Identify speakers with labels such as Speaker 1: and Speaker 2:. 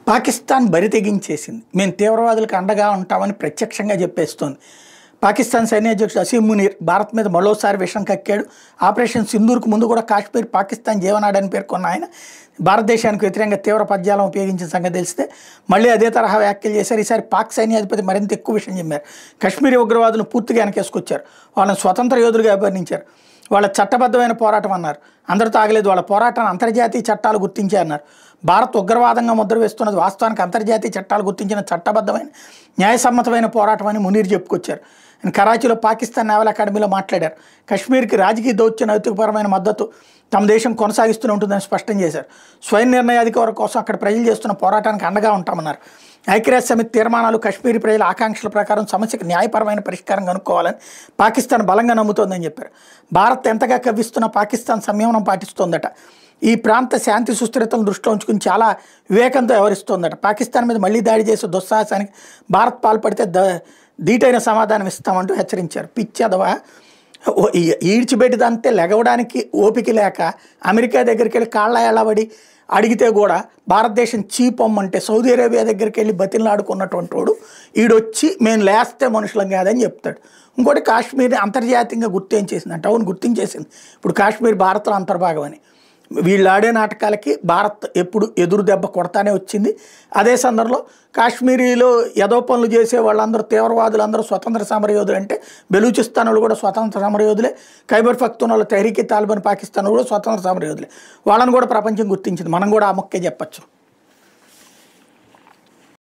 Speaker 1: పాకిస్తాన్ బరి తెగించేసింది. మేము తీవ్రవాదులకు అండగా ఉంటామని ప్రత్యక్షంగా చెప్పేస్తోంది. పాకిస్తాన్ సైన్యాధ్యక్షుడు అసీం మునీర్ భారత్ మీద మరోసారి విషం కక్కాడు. ఆపరేషన్ సింధూర్కు ముందు కూడా కాశ్మీర్ పాకిస్తాన్ జీవనాడని పేర్కొన్న ఆయన భారతదేశానికి వ్యతిరేకంగా తీవ్ర పద్యాలను ఉపయోగించిన సంగతి తెలిస్తే మళ్ళీ అదే తరహా వ్యాఖ్యలు చేశారు. ఈసారి పాక్ సైన్యాధిపతి మరింత ఎక్కువ విషయం చెప్పారు. కశ్మీరీ ఉగ్రవాదులను పూర్తిగా వెనకేసుకొచ్చారు. వాళ్ళని స్వతంత్ర యోధులుగా అభివర్ణించారు. వాళ్ళ చట్టబద్ధమైన పోరాటం అన్నారు. అందరితో ఆగలేదు. వాళ్ళ పోరాటాన్ని అంతర్జాతీయ చట్టాలు గుర్తించే అన్నారు. భారత్ ఉగ్రవాదంగా ముద్ర వేస్తున్నది వాస్తవానికి అంతర్జాతీయ చట్టాలు గుర్తించిన చట్టబద్ధమైన న్యాయసమ్మతమైన పోరాటం అని మునీర్ చెప్పుకొచ్చారు. ఆయన కరాచీలో పాకిస్తాన్ నేవల్ అకాడమీలో మాట్లాడారు. కశ్మీర్కి రాజకీయ దౌత్య నైతికపరమైన మద్దతు తమ దేశం కొనసాగిస్తూనే ఉంటుందని స్పష్టం చేశారు. స్వయం నిర్ణయాధికారం కోసం అక్కడ ప్రజలు చేస్తున్న పోరాటానికి అండగా ఉంటామన్నారు. ఐక్యరాజ్య సమితి తీర్మానాలు కశ్మీరీ ప్రజల ఆకాంక్షల ప్రకారం సమస్యకు న్యాయపరమైన పరిష్కారం కనుక్కోవాలని పాకిస్తాన్ బలంగా నమ్ముతోందని చెప్పారు. భారత్ ఎంతగా కవ్విస్తున్న పాకిస్తాన్ సంయమనం పాటిస్తోందట. ఈ ప్రాంత శాంతి సుస్థిరతలను దృష్టిలో ఉంచుకుని చాలా వివేకంతో వ్యవహరిస్తోందట. పాకిస్తాన్ మీద మళ్లీ దాడి చేసే దుస్సాహసానికి భారత్ పాల్పడితే ధీటైన సమాధానం ఇస్తామంటూ హెచ్చరించారు. పిచ్చదవా ఈడ్చిపెట్టిదంతే లెగవడానికి ఓపిక లేక అమెరికా దగ్గరికి వెళ్ళి కాళ్ళ ఎళ్ళబడి అడిగితే కూడా భారతదేశం చీపొమ్మంటే సౌదీ అరేబియా దగ్గరికి వెళ్ళి బతిలాడుకున్నటువంటి వాడు ఈడొచ్చి మేము లేస్తే మనుషులం కాదని చెప్తాడు. ఇంకోటి కాశ్మీర్ని అంతర్జాతీయంగా గుర్తించేసింది. అవును గుర్తించేసింది. ఇప్పుడు కాశ్మీర్ భారత్లో అంతర్భాగం అని. వీళ్ళు ఆడే నాటకాలకి భారత్ ఎప్పుడు ఎదురు దెబ్బ కొడతానే వచ్చింది. అదే సందర్భంలో కాశ్మీరీలో యదో పనులు చేసే వాళ్ళందరూ తీవ్రవాదులందరూ స్వతంత్ర సమరయోధులు అంటే బెలూచిస్తాన్ వాళ్ళు కూడా స్వతంత్ర సమరయోధులే. ఖైబర్ పఖ్తూన్వాలా తెహ్రీక్-ఈ-తాలిబాన్ పాకిస్తాన్ కూడా స్వతంత్ర సమరయోధులే. వాళ్ళని కూడా ప్రపంచం గుర్తించింది. మనం కూడా ఆ మొక్కే చెప్పచ్చు.